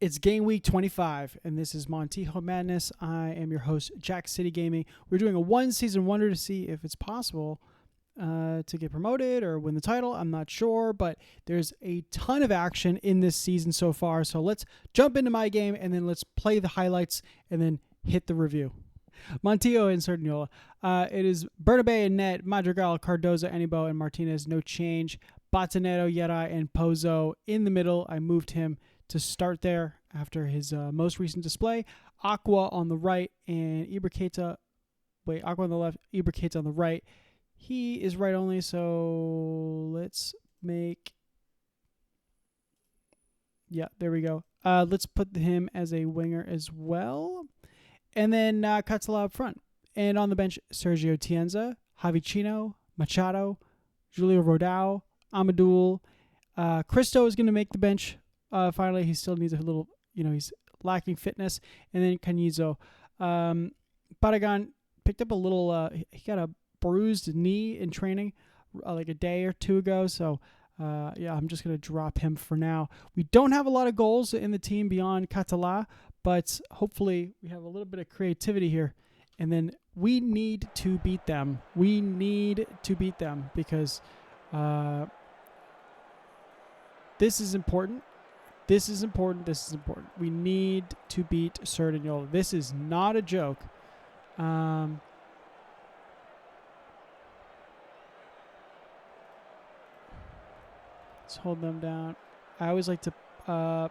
It's game week 25, and this is Montijo Madness. I am your host, Jack City Gaming. We're doing a one-season wonder to see if it's possible to get promoted or win the title. I'm not sure, but there's a ton of action in this season so far. So let's jump into my game, and then let's play the highlights, and then hit the review. Montijo and Sardinola. It is Bernabe and Net, Madrigal, Cardozo, Enibo, and Martinez. No change. Botaneto, Yera, and Pozo in the middle. I moved him to start there after his most recent display. Aqua on the right and Aqua on the left, Ibercaeta on the right. He is right only, so let's make... Yeah, there we go. Let's put him as a winger as well. And then Catala up front. And on the bench, Sergio Tienza, Javi Chino, Machado, Julio Rodao, Amadul. Cristo is going to make the bench. Finally, he still needs a little, he's lacking fitness. And then Canizo. Barragan picked up a little, he got a bruised knee in training like a day or two ago. So, I'm just going to drop him for now. We don't have a lot of goals in the team beyond Catala, but hopefully we have a little bit of creativity here. And then we need to beat them. We need to beat them because this is important. This is important. This is important. We need to beat Sardinola. This is not a joke. Let's hold them down. I always like to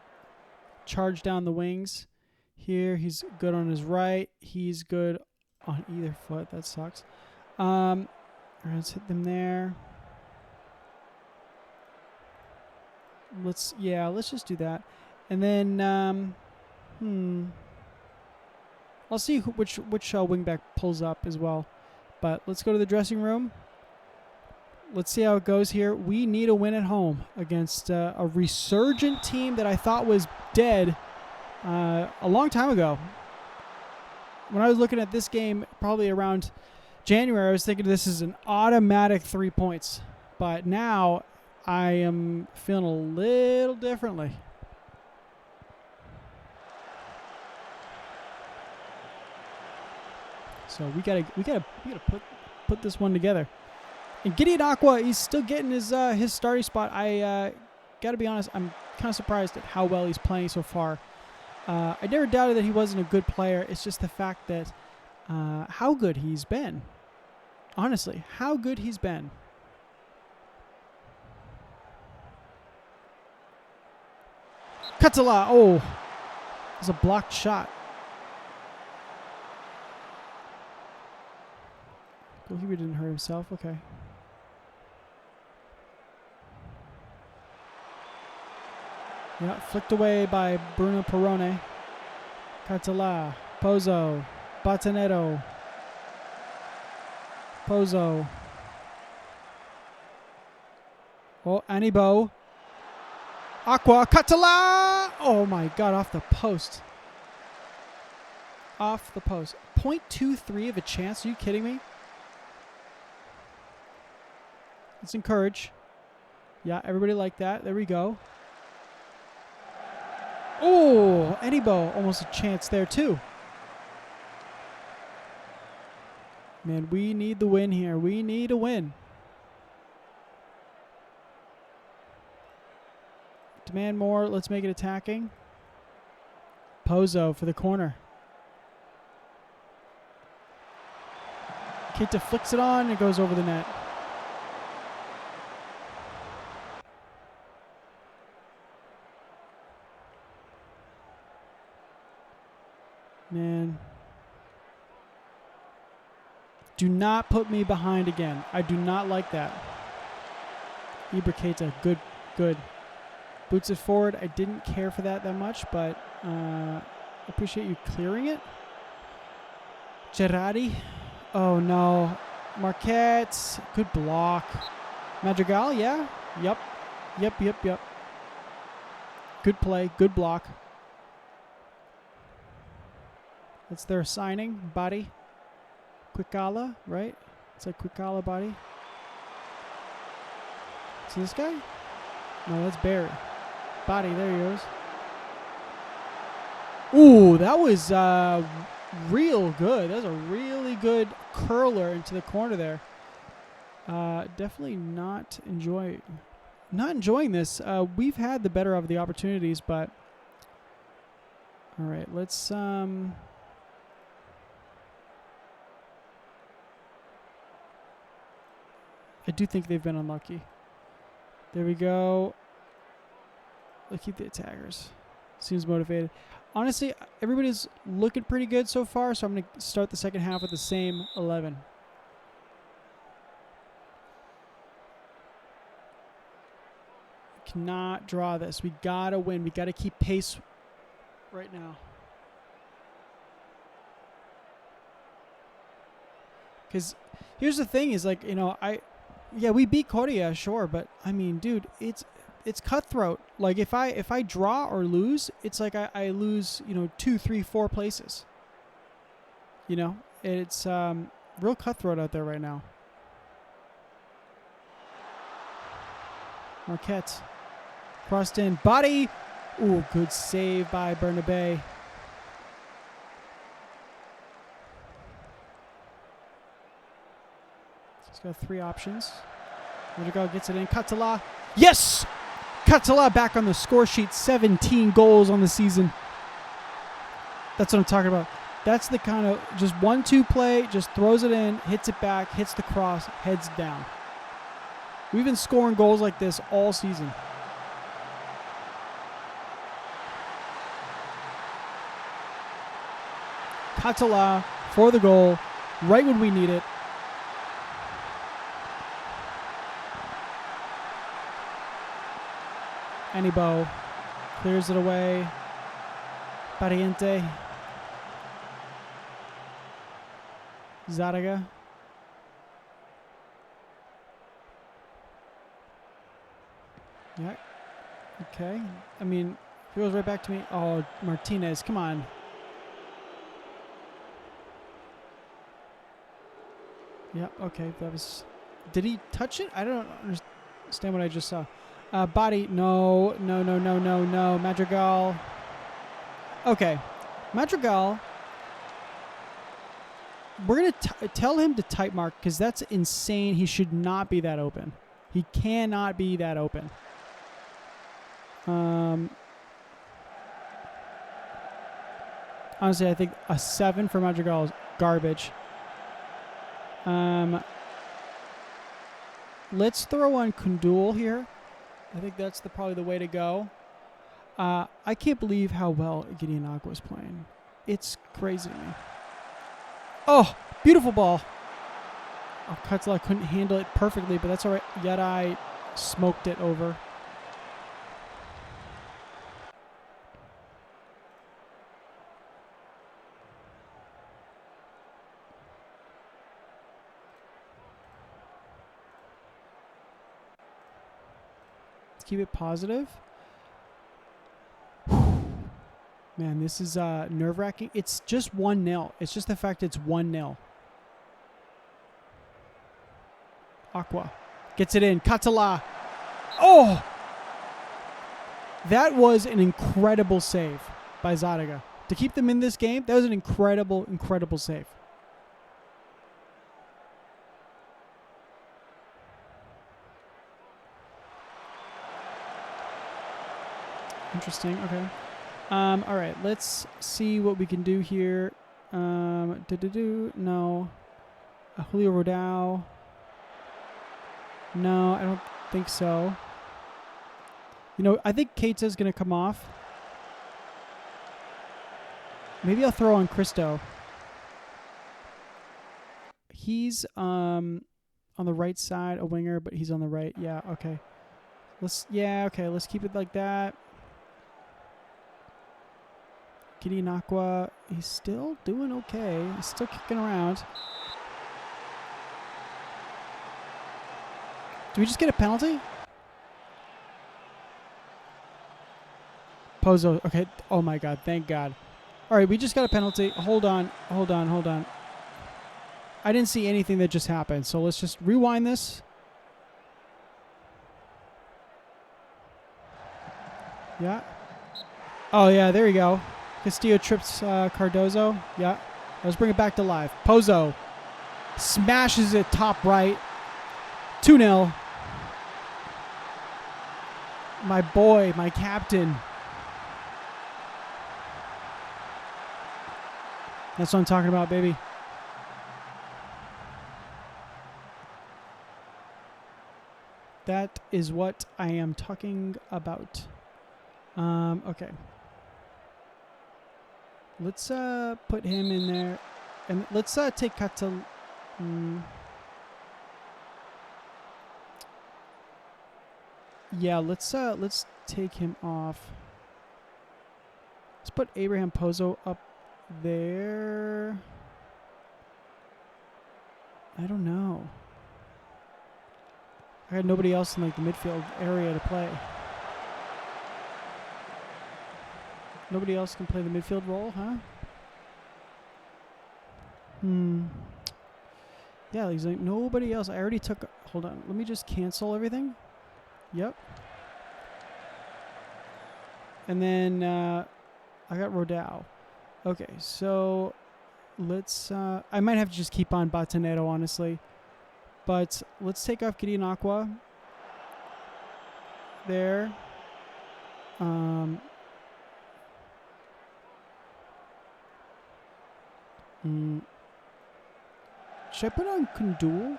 charge down the wings. Here, he's good on his right. He's good on either foot. That sucks. Let's hit them there. Let's just do that. And then, I'll see which wingback pulls up as well. But let's go to the dressing room. Let's see how it goes here. We need a win at home against a resurgent team that I thought was dead a long time ago. When I was looking at this game, probably around January, I was thinking this is an automatic 3 points. But now I am feeling a little differently. So we gotta put this one together. And Gideon Aqua, he's still getting his starting spot. I gotta be honest, I'm kind of surprised at how well he's playing so far. I never doubted that he wasn't a good player. It's just the fact that how good he's been. Honestly, how good he's been. Catala, oh, it was a blocked shot. Goalkeeper didn't hurt himself. Okay. Yeah, flicked away by Bruno Perrone. Catala, Pozo, Botaneto, Pozo. Oh, Anibo. Aqua, Catala! Oh my God, off the post. Off the post. 0.23 of a chance. Are you kidding me? Let's encourage. Yeah, everybody like that. There we go. Oh, Enibo, almost a chance there too. Man, we need the win here. We need a win. Demand more. Let's make it attacking. Pozo for the corner. Keita flicks it on and it goes over the net. Man. Do not put me behind again. I do not like that. Ibercaeta, good. Boots it forward. I didn't care for that much, but appreciate you clearing it. Gerardi. Oh, no. Marquette. Good block. Madrigal, yeah. Yep. Good play. Good block. That's their signing. Body. Quicala, right? It's like Quicala body. See this guy? No, that's Barry. Body, there he goes. Ooh, that was real good. That was a really good curler into the corner there. Definitely not enjoying this. We've had the better of the opportunities, but all right, let's I do think they've been unlucky. There we go. Let's keep the attackers. Seems motivated. Honestly, everybody's looking pretty good so far, so I'm going to start the second half with the same 11. Cannot draw this. We got to win. We got to keep pace right now. Because here's the thing is, like, you know, we beat Korea, sure, but I mean, dude, it's cutthroat. Like if I draw or lose, it's like I lose, you know, 2, 3, 4 places. You know, it's real cutthroat out there right now. Marquette crossed in, body. Ooh, good save by Bernabe. He's got 3 options. Montijo gets it in. Katala. Yes! Katala back on the score sheet. 17 goals on the season. That's what I'm talking about. That's the kind of just 1-2 play, just throws it in, hits it back, hits the cross, heads down. We've been scoring goals like this all season. Katala for the goal, right when we need it. Anibo clears it away. Pariente. Zaraga. Yeah. Okay. I mean, it goes right back to me. Oh, Martinez. Come on. Yeah. Okay. That was. Did he touch it? I don't understand what I just saw. Body. No. Madrigal. Okay. Madrigal. We're going to tell him to tight mark because that's insane. He should not be that open. He cannot be that open. Honestly, I think a 7 for Madrigal is garbage. Let's throw on Kundul here. I think that's probably the way to go. I can't believe how well Gideon Aqua is playing. It's crazy to me. Oh, beautiful ball. Oh, Katsala couldn't handle it perfectly, but that's all right. Yadai smoked it over. Let's keep it positive. Man, this is nerve-wracking. It's just 1-0. It's just the fact it's 1-0. Aqua gets it in. Katala. Oh! That was an incredible save by Zaraga. To keep them in this game, that was an incredible, incredible save. Interesting. Okay. All right. Let's see what we can do here. No. Julio Rodao. No, I don't think so. You know, I think Keita's going to come off. Maybe I'll throw on Cristo. He's on the right side, a winger, but he's on the right. Yeah, okay. Let's keep it like that. Gideon Aqua, he's still doing okay. He's still kicking around. Do we just get a penalty? Pozo. Okay. Oh, my God. Thank God. All right. We just got a penalty. Hold on. I didn't see anything that just happened. So let's just rewind this. Yeah. Oh, yeah. There you go. Castillo trips Cardozo. Yeah. Let's bring it back to life. Pozo smashes it top right. 2-0. My boy, my captain. That's what I'm talking about, baby. That is what I am talking about. Okay. Let's put him in there. And let's take Catal... Yeah, let's take him off. Let's put Abraham Pozo up there. I don't know. I had nobody else in like the midfield area to play. Nobody else can play the midfield role, huh? Yeah, he's like nobody else. I already took. Hold on. Let me just cancel everything. Yep. And then I got Rodao. Okay, so let's... I might have to just keep on Batanero, honestly. But let's take off Gideon Aqua. There. Should I put on Kundul?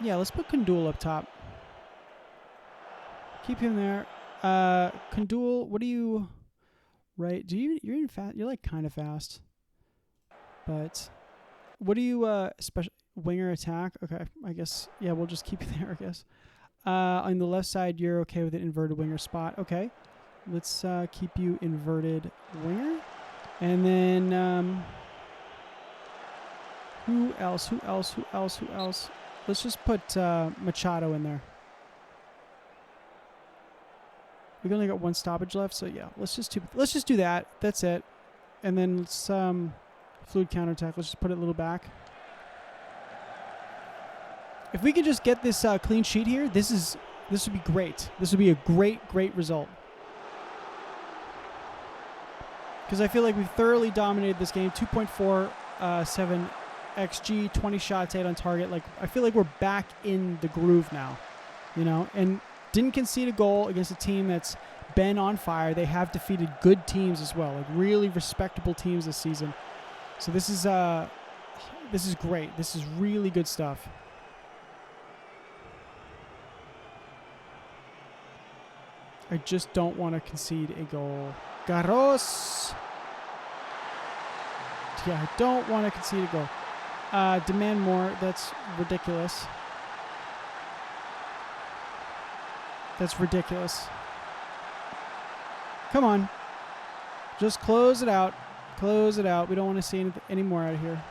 Yeah, let's put Kundul up top. Keep him there. Kundul, what do you... Right, you're even fast. You're like kind of fast. But what do you special winger attack? Okay, I guess yeah, we'll just keep you there, I guess. On the left side, you're okay with an inverted winger spot. Okay. Let's keep you inverted winger. And then who else? Let's just put Machado in there. We've only got one stoppage left, so yeah, let's just do that. That's it. And then let's fluid counterattack. Let's just put it a little back. If we could just get this clean sheet here, this would be great. This would be a great result. Because I feel like we've thoroughly dominated this game. 2.47 XG, 20 shots, 8 on target. Like I feel like we're back in the groove now, you know, and didn't concede a goal against a team that's been on fire. They have defeated good teams as well, like really respectable teams this season. So this is great. This is really good stuff. I just don't want to concede a goal. Garros. Yeah, I don't want to concede a goal. Demand more. That's ridiculous. That's ridiculous. Come on. Just close it out. Close it out. We don't want to see any more out of here.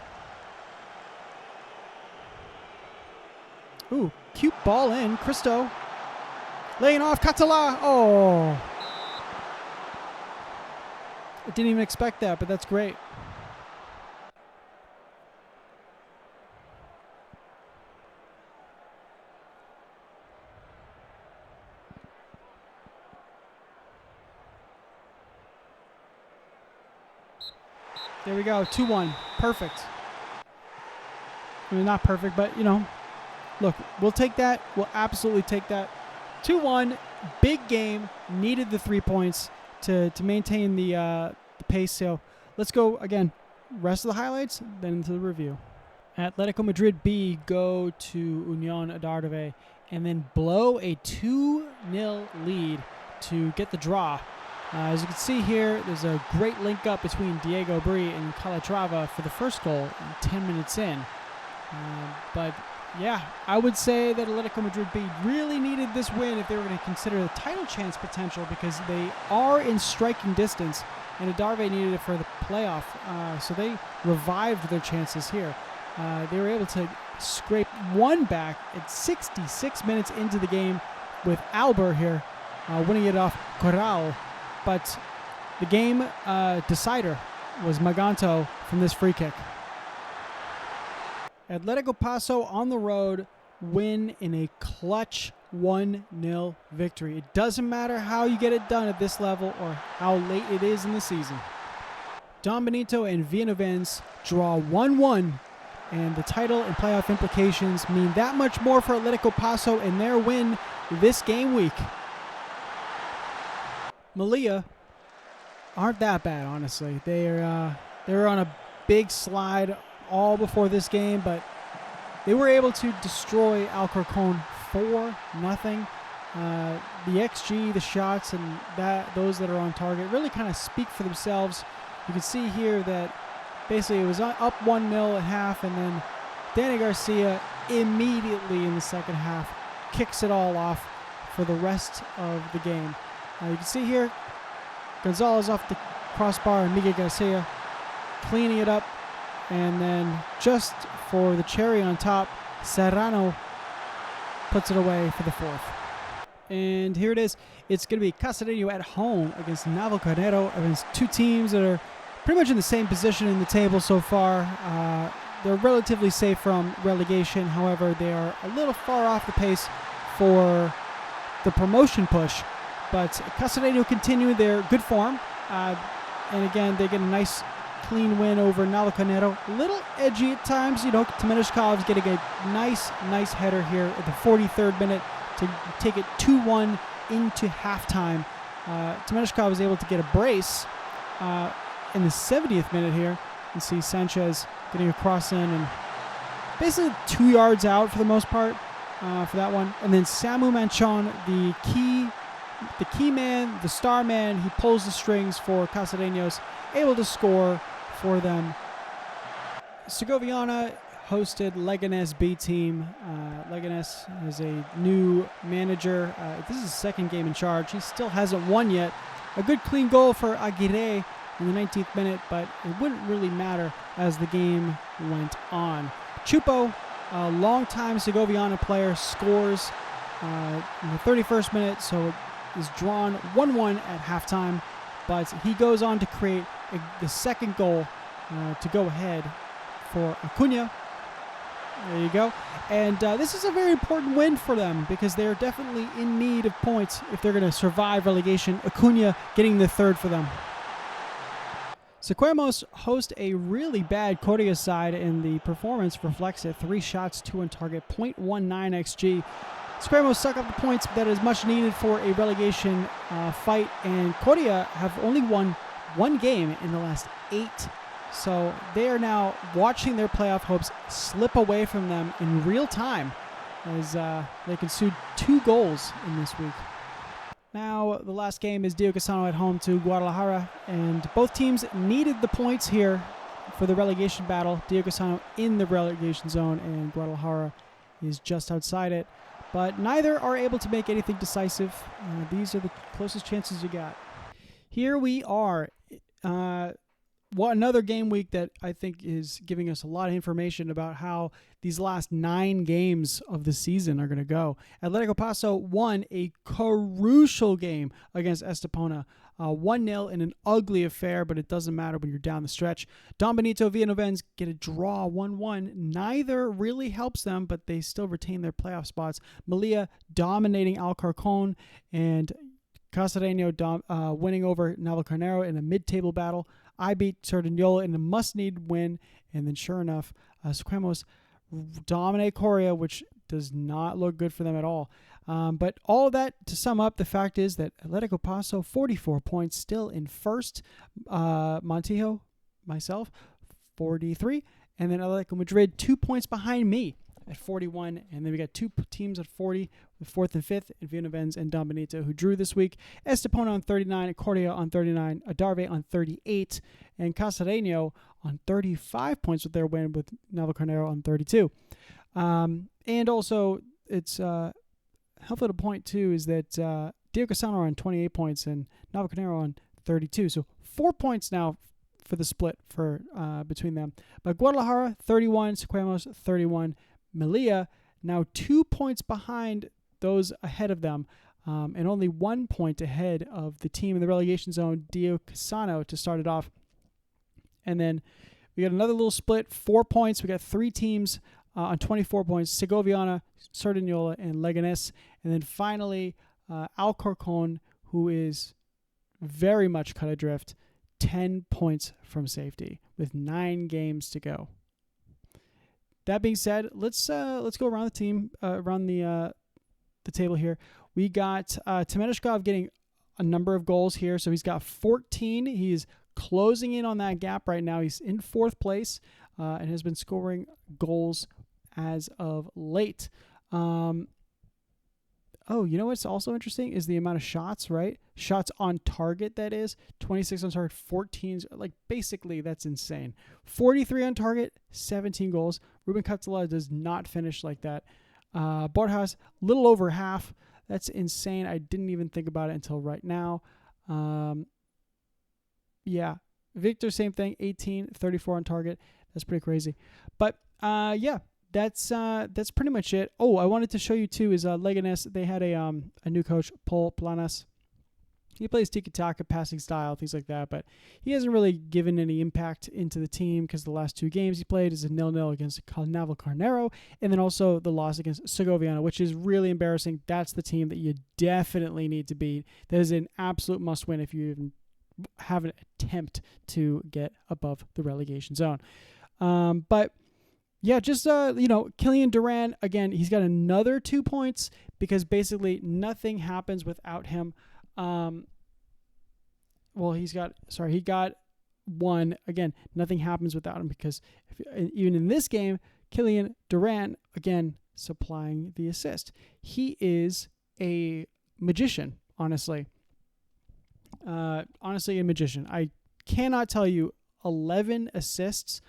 Ooh, cute ball in. Cristo. Laying off. Catala. Oh. I didn't even expect that, but that's great. There we go. 2-1. Perfect. I mean, not perfect, but, you know, look, we'll take that. We'll absolutely take that. 2-1. Big game. Needed the 3 points to maintain the pace. So let's go, again, rest of the highlights, then into the review. Atletico Madrid B go to Union Adarve and then blow a 2-0 lead to get the draw. As you can see here, there's a great link up between Diego Bri and Calatrava for the first goal 10 minutes in. But yeah, I would say that Atletico Madrid B really needed this win if they were going to consider the title chance potential, because they are in striking distance, and Adarve needed it for the playoff. So they revived their chances here. They were able to scrape one back at 66 minutes into the game with Albert here winning it off Corral. But the game decider was Maganto from this free kick. Atletico Paso on the road win in a clutch 1-0 victory. It doesn't matter how you get it done at this level or how late it is in the season. Don Benito and Villavens draw 1-1, and the title and playoff implications mean that much more for Atletico Paso and their win this game week. Melilla aren't that bad, honestly. They were on a big slide all before this game, but they were able to destroy Alcorcon 4-0. The XG, the shots, and those that are on target really kind of speak for themselves. You can see here that basically it was up 1-0 at half, and then Danny Garcia immediately in the second half kicks it all off for the rest of the game. You can see here Gonzalez off the crossbar and Miguel Garcia cleaning it up, and then just for the cherry on top, Serrano puts it away for the fourth. And here it is. It's going to be Cacereño at home against Navalcarnero, against two teams that are pretty much in the same position in the table so far. They're relatively safe from relegation. However, they are a little far off the pace for the promotion push. But Cacereño continue their good form. And again, they get a nice clean win over Navalcarnero. A little edgy at times. Temeshkov's getting a nice header here at the 43rd minute to take it 2-1 into halftime. Temeshkov was able to get a brace in the 70th minute here. You see Sanchez getting a cross in and basically 2 yards out for the most part for that one. And then Samu Manchon, the key man, the star man, he pulls the strings for Cacereños, able to score for them. Segoviana hosted Leganés B team. Leganés is a new manager. This is his second game in charge. He still hasn't won yet. A good clean goal for Aguirre in the 19th minute, but it wouldn't really matter as the game went on. Chupo, a longtime Segoviana player, scores in the 31st minute, so it is drawn 1-1 at halftime, but he goes on to create the second goal to go ahead for Acuna. There you go. And this is a very important win for them because they're definitely in need of points if they're going to survive relegation. Acuna getting the third for them. Sequemos host a really bad Coria side, and the performance reflects it. 3 shots, 2 on target, 0.19 XG. Sequemos suck up the points that is much needed for a relegation fight, and Coria have only won 1 game in the last 8. So they are now watching their playoff hopes slip away from them in real time as they concede 2 goals in this week. Now, the last game is Diocesano at home to Guadalajara, and both teams needed the points here for the relegation battle. Diocesano in the relegation zone, and Guadalajara is just outside it. But neither are able to make anything decisive. These are the closest chances you got. Here we are. Another game week that I think is giving us a lot of information about how these last 9 games of the season are going to go. Atletico Paso won a crucial game against Estepona. 1-0 in an ugly affair, but it doesn't matter when you're down the stretch. Don Benito, Villavens get a draw 1-1. Neither really helps them, but they still retain their playoff spots. Melilla dominating Alcorcon, and Cacereño winning over Navalcarnero in a mid-table battle. I beat Cerdanyola in a must-need win, and then sure enough, Sequemos dominate Coria, which does not look good for them at all. But all of that to sum up, the fact is that Atletico Paso, 44 points, still in first. Montijo, myself, 43. And then Atletico Madrid, 2 points behind me at 41. And then we got 2 teams at 40, with 4th and 5th, and Villavens and Don Benito, who drew this week. Estepona on 39, Coria on 39, Adarve on 38, and Cacereño on 35 points with their win, with Navalcarnero on 32. And also, it's helpful to point, too, is that Diocesano are on 28 points and Navalcarnero on 32. So 4 points now for the split for between them. But Guadalajara, 31, Sequemos, 31. Melilla, now 2 points behind those ahead of them, and only 1 point ahead of the team in the relegation zone, Diocesano, to start it off. And then we got another little split, 4 points. We got 3 teams on 24 points. Segoviana, Cerdanyola, and Leganés. And then finally, Alcorcon, who is very much cut adrift, 10 points from safety with 9 games to go. That being said, let's go around the team, around the table here. We got Temeneshkov getting a number of goals here. So he's got 14. He's closing in on that gap right now. He's in 4th place and has been scoring goals as of late. Oh, you know what's also interesting is the amount of shots, right? Shots on target, that is. 26 on target, 14. Like, basically, that's insane. 43 on target, 17 goals. Ruben Capdella does not finish like that. Borjas, little over half. That's insane. I didn't even think about it until right now. Yeah. Victor, same thing. 18, 34 on target. That's pretty crazy. But, yeah. That's pretty much it. Oh, I wanted to show you too is Leganés. They had a new coach, Paul Planas. He plays tiki-taka, passing style, things like that, but he hasn't really given any impact into the team because the last 2 games he played is a 0-0 against Navalcarnero, and then also the loss against Segoviana, which is really embarrassing. That's the team that you definitely need to beat. That is an absolute must-win if you even have an attempt to get above the relegation zone. But yeah, just, Kylian Duran, again, he's got another 2 points because basically nothing happens without him. He got 1. Again, nothing happens without him because even in this game, Kylian Duran, again, supplying the assist. He is a magician, honestly. Honestly, a magician. I cannot tell you 11 assists.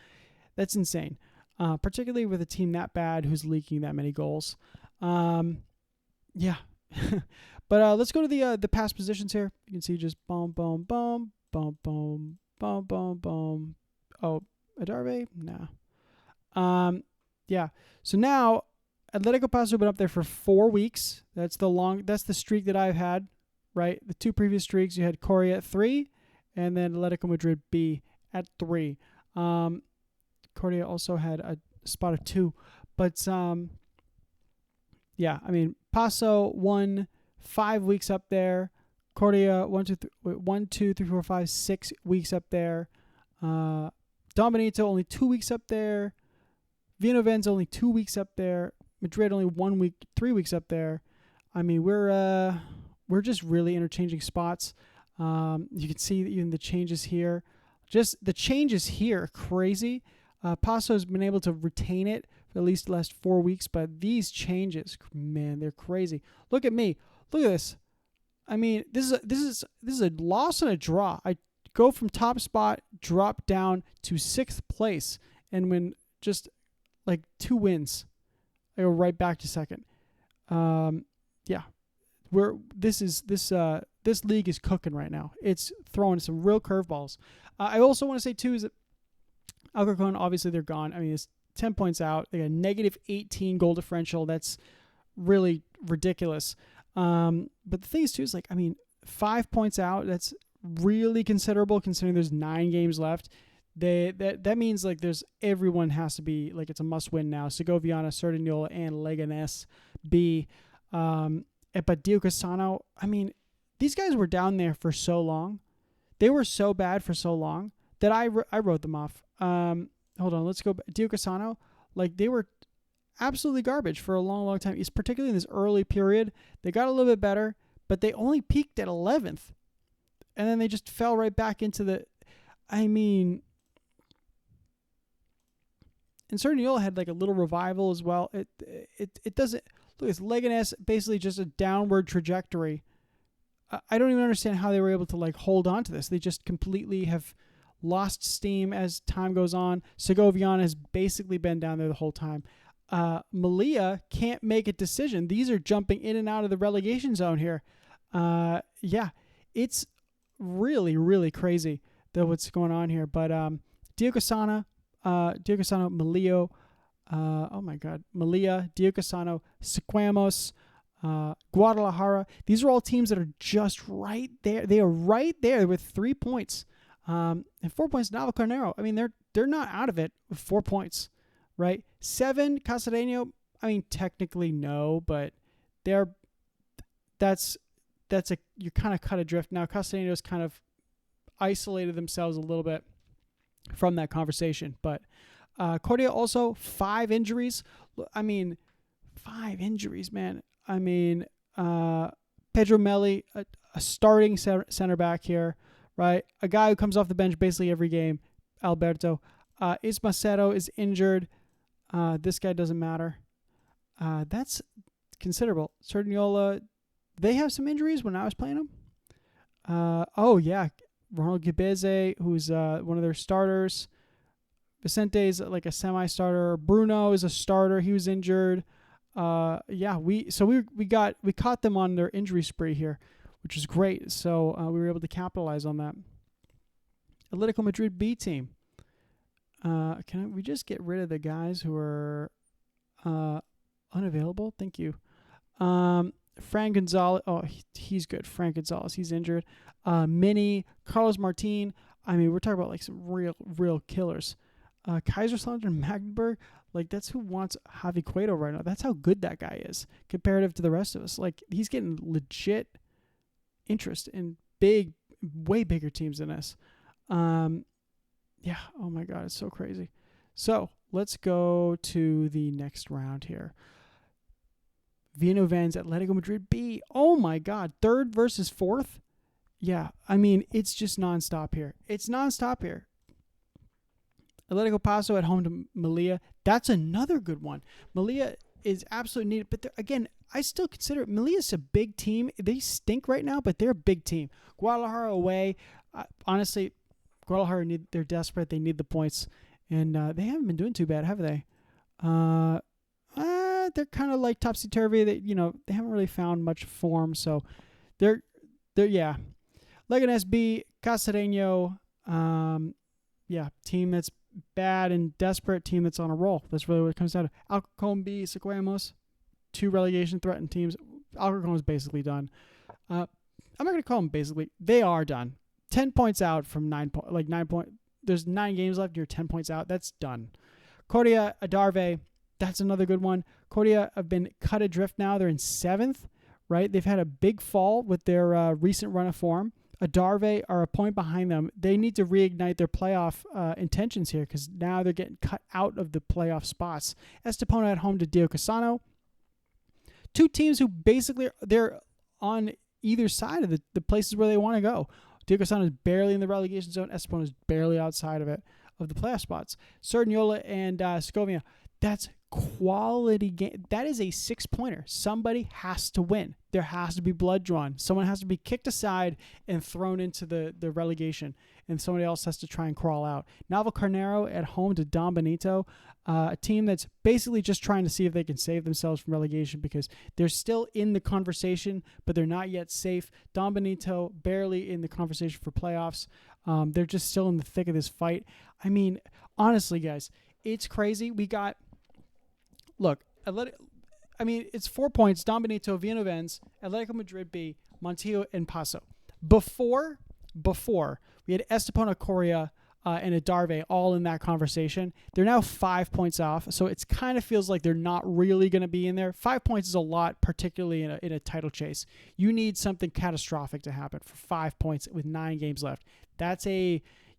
That's insane. Particularly with a team that bad who's leaking that many goals. Yeah. But let's go to the pass positions here. You can see just boom, boom, boom, boom, boom, boom, boom, boom. Oh, Adarve? No. Yeah. So now, Atletico Paso have been up there for 4 weeks. That's the streak that I've had, right? The 2 previous streaks, you had Coria at 3, and then Atletico Madrid B at 3. Cordia also had a spot of 2. But, yeah, I mean, Paso won 5 weeks up there. Cordia, 6 weeks up there. Don Benito, only 2 weeks up there. Villanueva only 2 weeks up there. Madrid, only 1 week, 3 weeks up there. I mean, we're just really interchanging spots. You can see even the changes here. Just the changes here are crazy. Paso's been able to retain it for at least the last 4 weeks, but these changes, man, they're crazy. Look at me. Look at this. I mean, this is a loss and a draw. I go from top spot, drop down to 6th place, and win just like 2 wins, I go right back to 2nd. Yeah, this league is cooking right now. It's throwing some real curveballs. I also want to say too is that Alcorcon, obviously they're gone. I mean, it's 10 points out. They got a negative 18 goal differential. That's really ridiculous. But the thing is too is 5 points out. That's really considerable considering there's 9 games left. That means everyone has to be it's a must win now. Segoviana, Cerdanyola, and Leganés B. But Diocesano, I mean, these guys were down there for so long. They were so bad for so long that I wrote them off. Hold on, let's go. Diocesano, they were absolutely garbage for a long, long time. It's particularly in this early period. They got a little bit better, but they only peaked at 11th. And then they just fell right back into the, and Cerdanyola had a little revival as well. It doesn't, look, it's Leganés basically just a downward trajectory. I don't even understand how they were able to hold on to this. They just completely have lost steam as time goes on. Segoviana has basically been down there the whole time. Malia can't make a decision. These are jumping in and out of the relegation zone here. Yeah, it's really, really crazy what's going on here. But Diocesano, Malio, Malia, Diocesano, Sequamos, Guadalajara. These are all teams that are just right there. They are right there with 3 points. And 4 points, Navalcarnero. I mean, they're not out of it with 4 points. right? 7, Cacereño, I mean, technically no, but that's you kind of cut adrift. Now, Cacereño's kind of isolated themselves a little bit from that conversation, but Cordia also 5 injuries. I mean, 5 injuries, man. I mean, Pedro Melli, a starting center back here, right? A guy who comes off the bench basically every game, Alberto. Ismacero is injured. This guy doesn't matter. That's considerable. Cerdiniola, they have some injuries when I was playing them. Oh, yeah. Ronald Gibeze, who's one of their starters. Vicente's like a semi-starter. Bruno is a starter. He was injured. We caught them on their injury spree here, which was great. So we were able to capitalize on that. Atletico Madrid B team. Can we just get rid of the guys who are unavailable? Thank you. Fran Gonzalez. Oh, he's good. Fran Gonzalez. He's injured. Mini, Carlos Martin. I mean, we're talking about like some real killers. Kaiserslautern Magdeburg. Like, that's who wants Javi Cueto right now. That's how good that guy is comparative to the rest of us. Like, he's getting legit interest in way bigger teams than us. Yeah. Oh my God, it's so crazy. So let's go to the next round here. Villarreal's Atletico Madrid B. Oh my God, 3rd versus 4th. Yeah, I mean, it's just nonstop here. Atletico Paso at home to Melilla. That's another good one. Melilla is absolutely needed. But again, I still consider it. Melilla's a big team. They stink right now, but they're a big team. Guadalajara away. Honestly, Guadalajara they're desperate. They need the points. And they haven't been doing too bad, have they? They're kind of like topsy-turvy. They haven't really found much form. So they're Leganés B, Cacereño. Team that's bad and desperate, team that's on a roll. That's really what it comes down to. Alcorcón B, Sequemos, 2 relegation threatened teams. Alcorcón is basically done. I'm not going to call them basically. They are done. 10 points out from 9 points. There's 9 games left. You're 10 points out. That's done. Cordia, Adarve, that's another good one. Cordia have been cut adrift now. They're in 7th, right? They've had a big fall with their recent run of form. Adarve are a point behind them. They need to reignite their playoff intentions here because now they're getting cut out of the playoff spots. Estepona at home to Diocesano. 2 teams who basically they're on either side of the places where they want to go. Diocesano is barely in the relegation zone. Estepona is barely outside of the playoff spots. Cerdiniola and Segovia. That's quality game. That is a 6-pointer. Somebody has to win. There has to be blood drawn. Someone has to be kicked aside and thrown into the relegation, and somebody else has to try and crawl out. Navalcarnero at home to Don Benito, a team that's basically just trying to see if they can save themselves from relegation because they're still in the conversation, but they're not yet safe. Don Benito barely in the conversation for playoffs. They're just still in the thick of this fight. I mean, honestly, guys, it's crazy. It's 4 points. Don Benito, Villarreal's, Atletico Madrid B, Montijo, and Paso. Before, we had Estepona, Coria, and Adarve all in that conversation. They're now 5 points off, so it kind of feels like they're not really going to be in there. 5 points is a lot, particularly in a title chase. You need something catastrophic to happen for 5 points with 9 games left.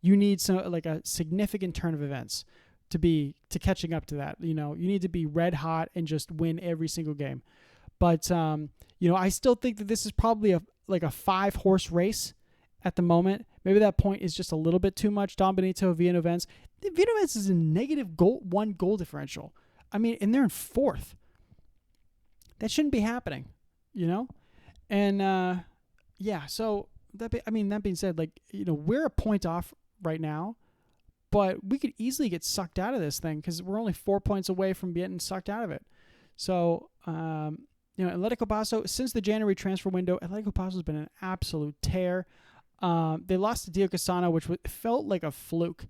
You need a significant turn of events to catching up to that. You need to be red hot and just win every single game. But I still think that this is probably a 5-horse race at the moment. Maybe that point is just a little bit too much. Don Benito, Villarreal's. Villarreal's is a -1 goal differential. I mean, and they're in 4th. That shouldn't be happening, And so that being said, we're a point off right now. But we could easily get sucked out of this thing because we're only 4 points away from getting sucked out of it. So, Atletico Paso, since the January transfer window, Atletico Paso has been an absolute tear. They lost to Diocesano, which felt like a fluke.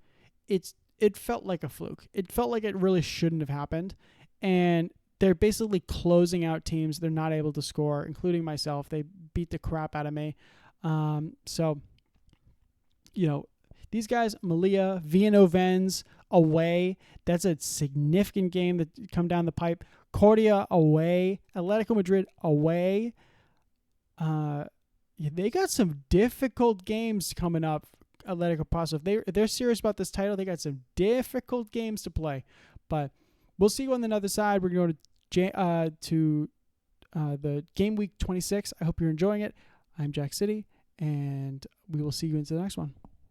It felt like a fluke. It felt like it really shouldn't have happened. And they're basically closing out teams. They're not able to score, including myself. They beat the crap out of me. These guys, Melilla, Villarreal's, away. That's a significant game that come down the pipe. Cordia away. Atletico Madrid away. They got some difficult games coming up. Atletico Paso. If they're serious about this title, they got some difficult games to play. But we'll see you on the other side. We're going to the game week 26. I hope you're enjoying it. I'm Jack City, and we will see you into the next one.